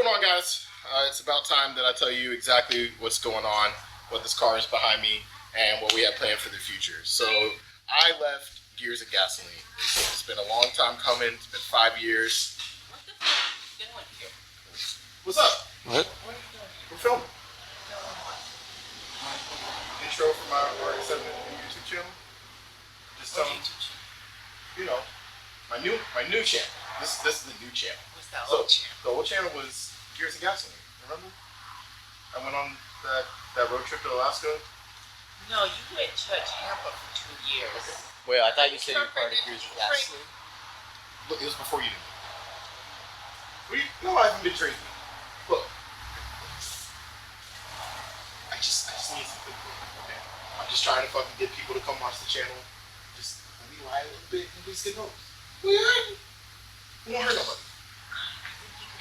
going on, guys? It's about time that I tell you exactly what's going on, what this car is behind me, and what we have planned for the future. So I left Gears of Gasoline. It's been a long time coming. It's been 5 years. What the fuck are you doing? What's up? What? What are you doing? We're filming. Intro for my R7 YouTube channel. Just tell them, you know, my new channel. This is the new channel. What's that So old channel? the old channel was Gears of Gasoline. Remember? I went on that road trip to Alaska. No, you went to Tampa for 2 years. Wait, I thought you said you were part of Gears of Gasoline. Look, it was before you knew me. No, I haven't been drinking. Look, I just need some good food. Okay, I'm just trying to fucking get people to come watch the channel. Just let me lie a little bit and just get home. We won't hurt nobody.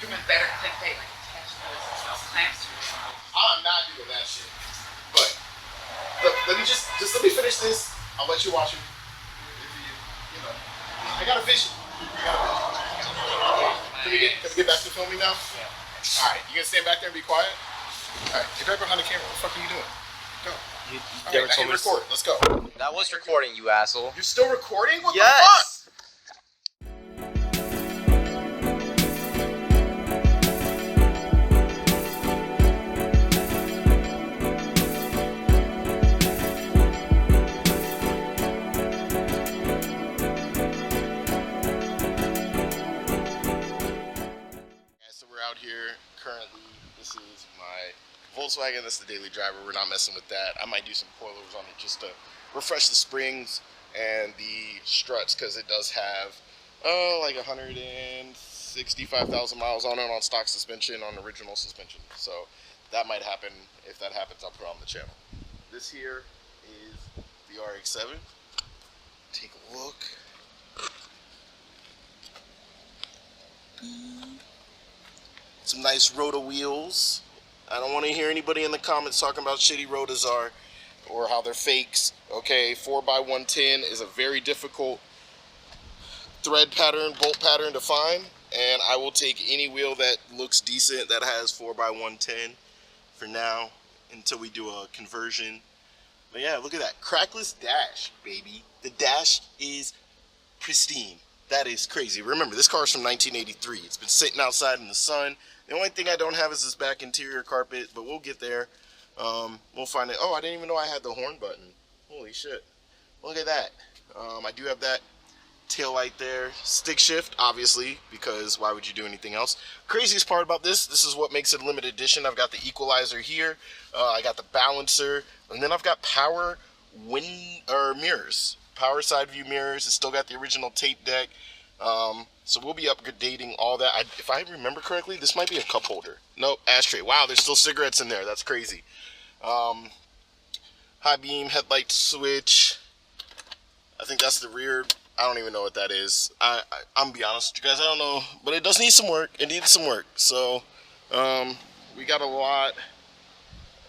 You're doing better clickbait like attach notes and sell clamps to yourself. I'm not doing that shit. But let me just let me finish this. I'll let you watch it. If you know, I got a vision. Can we get back to filming now? Yeah. All right, you gonna stand back there and be quiet? All right, get back behind the camera. What the fuck are you doing? Go. You All never right, told me. record. Let's go. That was recording, you asshole. You're still recording? What the fuck? Yes! Out here currently. This is my Volkswagen. This is the daily driver. We're not messing with that. I might do some coilovers on it just to refresh the springs and the struts, because it does have like 165,000 miles on it on stock suspension, on original suspension. So that might happen. If that happens, I'll put it on the channel. This here is the RX-7. Take a look. Some nice Roto wheels. I don't want to hear anybody in the comments talking about shitty Rotas are or how they're fakes. Okay, 4x110 is a very difficult thread pattern, bolt pattern to find, and I will take any wheel that looks decent that has 4x110 for now until we do a conversion. But yeah, look at that crackless dash, baby. The dash is pristine. That is crazy. Remember, this car is from 1983. It's been sitting outside in the sun. The only thing I don't have is this back interior carpet, but we'll get there. We'll find it. Oh, I didn't even know I had the horn button. Holy shit. Look at that. I do have that tail light there. Stick shift, obviously, because why would you do anything else? Craziest part about this is what makes it a limited edition. I've got the equalizer here. I got the balancer. And then I've got power mirrors. Power side view mirrors. It's still got the original tape deck. So we'll be updating all that. If I remember correctly, this might be a cup holder. Nope, ashtray. Wow, there's still cigarettes in there. That's crazy. High beam headlight switch. I think that's the rear. I don't even know what that is. I'm gonna be honest with you guys. I don't know, but it does need some work. It needs some work. So we got a lot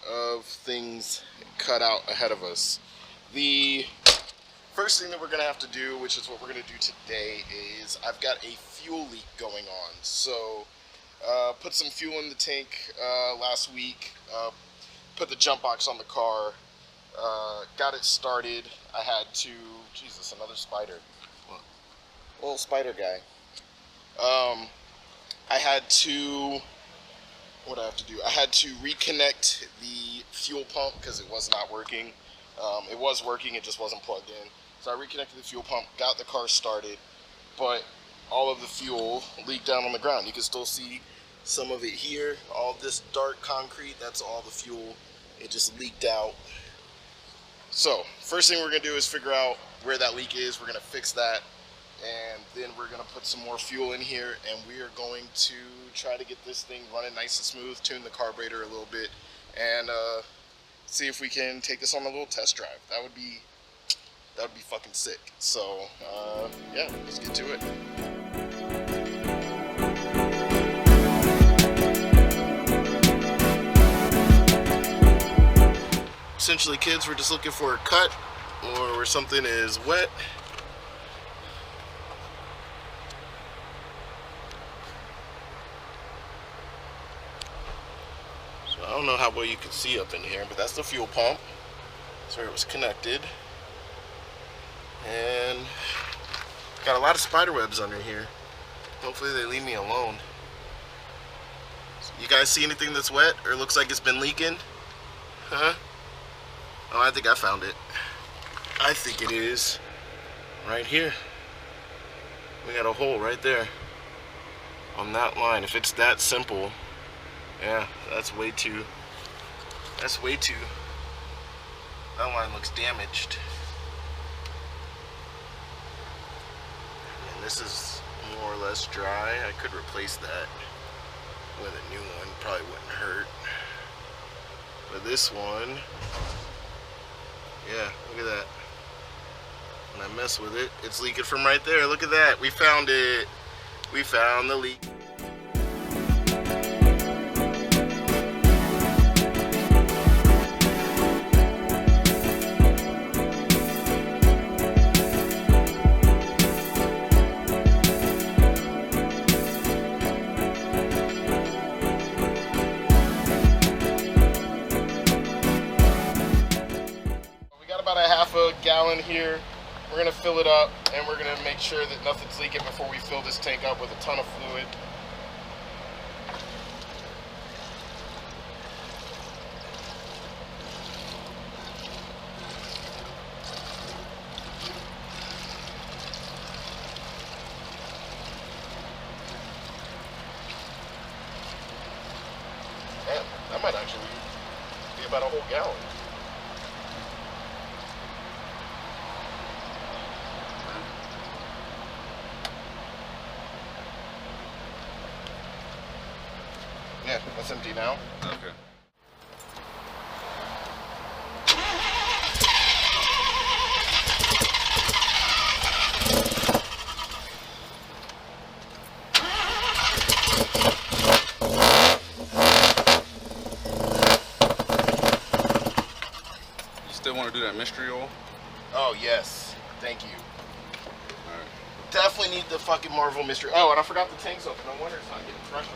of things cut out ahead of us. The first thing that we're going to have to do, which is what we're going to do today, is I've got a fuel leak going on. So put some fuel in the tank last week, put the jump box on the car, got it started. I had to, Jesus, another spider. Little spider guy. I had to, what did I have to do? I had to reconnect the fuel pump because it was not working. It was working, it just wasn't plugged in. So I reconnected the fuel pump, got the car started, but all of the fuel leaked down on the ground. You can still see some of it here. All this dark concrete, that's all the fuel. It just leaked out. So first thing we're gonna do is figure out where that leak is. We're gonna fix that, and then we're gonna put some more fuel in here, and we are going to try to get this thing running nice and smooth, tune the carburetor a little bit, and see if we can take this on a little test drive. That would be fucking sick. So yeah, let's get to it. Essentially, kids, we're just looking for a cut or where something is wet. don't know how well you can see up in here, but that's the fuel pump. That's where it was connected. And got a lot of spider webs under here. Hopefully they leave me alone. You guys see anything that's wet or looks like it's been leaking? Huh? Oh, I think I found it. I think it is right here. We got a hole right there on that line. If it's that simple, yeah, that's way too. That line looks damaged. And this is more or less dry. I could replace that with a new one, probably wouldn't hurt. But this one, yeah, look at that. When I mess with it, it's leaking from right there. Look at that. We found it. We found the leak. We got about a half a gallon here. We're gonna fill it up and we're gonna make sure that nothing's leaking before we fill this tank up with a ton of fluid. Damn, that might actually be about a whole gallon. Yeah, that's empty now. Okay. You still want to do that mystery oil? Oh, yes. Thank you. Alright. Definitely need the fucking Marvel mystery. Oh, and I forgot the tank's open. No wonder it's not getting pressure.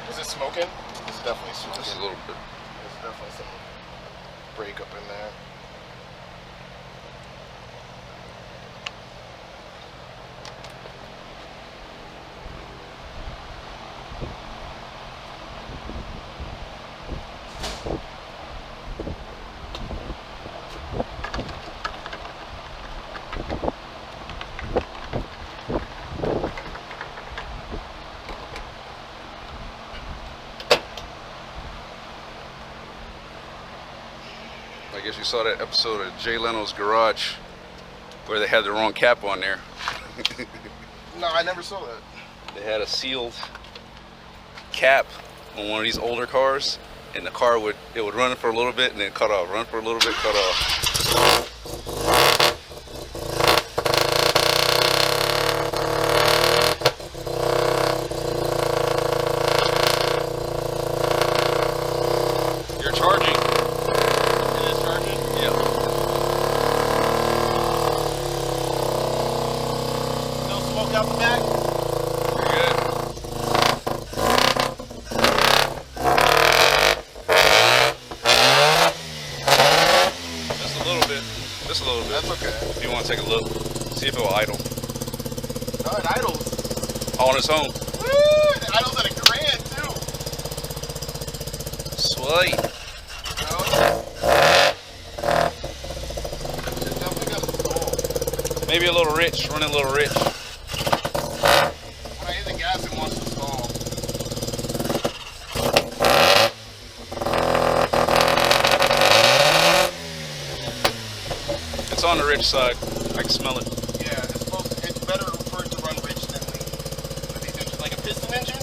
Is it smoking? It's definitely smoking. Just a little bit. There's definitely some breakup in there. I guess you saw that episode of Jay Leno's Garage where they had the wrong cap on there. No, I never saw that. They had a sealed cap on one of these older cars, and the car would run for a little bit and then cut off, run for a little bit, cut off. You're charging. It is charging? Yep. No smoke out the back? You're good. Just a little bit. Just a little bit. That's okay. If you want to take a look, see if it will idle No, it idles. on its own. Woo! It idles at $1,000 too. Sweet. It definitely got a stall. Maybe a little rich, running a little rich. When I hit the gas, it wants to stall. It's on the rich side. I can smell it. Yeah, it's better for it to run rich than lean. With these engines, like a piston engine,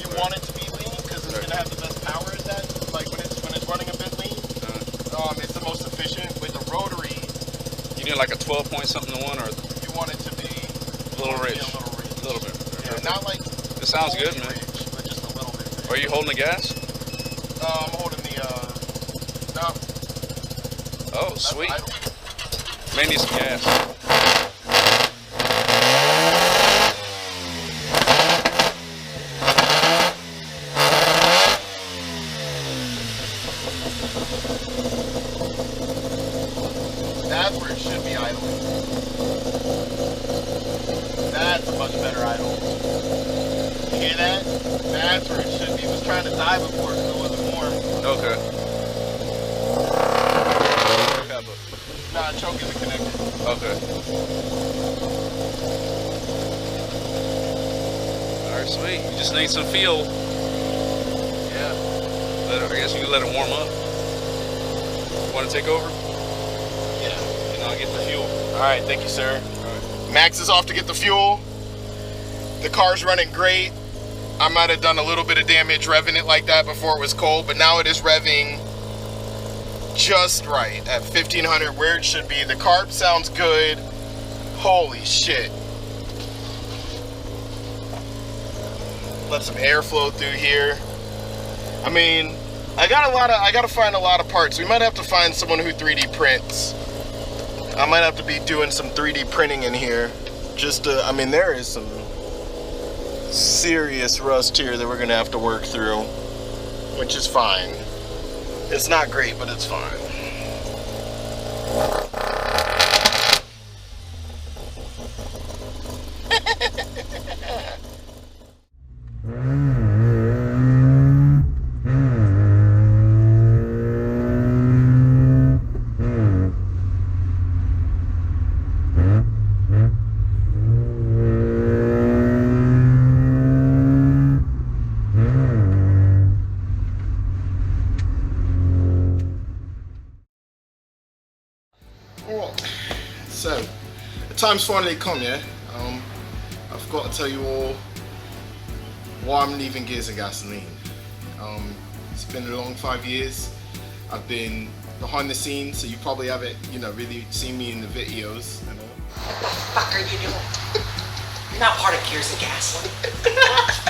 you want it to be lean because it's gonna have the best power. Is that like when it's running a bit lean? It's the most efficient. With the rotary, You need like a 12 point something to one, or you want it to be a little rich. A little bit. Yeah, not like It sounds good, fully man. rich, but just a little bit. Are you holding the gas? I'm holding the no. Oh, That's sweet. idle. May need some gas. that's where it should be idling. That's a much better idle. You hear that? That's where it should be. It was trying to die before because it wasn't warm. Okay. Nah, choke isn't connected. Okay. Alright, sweet. You just need some fuel. Yeah. I guess you can let it warm up. Want to take over? Yeah. And I'll get the fuel. Alright, thank you, sir. Alright. Max is off to get the fuel. The car's running great. I might have done a little bit of damage revving it like that before it was cold, but now it is revving just right at 1500 where it should be. The carb sounds good. Holy shit. Let some air flow through here. I mean, I gotta find a lot of parts. We might have to find someone who 3D prints. I might have to be doing some 3D printing in here. Just to, I mean, there is some serious rust here that we're gonna have to work through, which is fine. It's not great, but it's fine. So, the time's finally come, yeah? I've got to tell you all why I'm leaving Gears and Gasoline. It's been a long 5 years. I've been behind the scenes, so you probably haven't, really seen me in the videos and all. What the fuck are you doing? You're not part of Gears and Gasoline.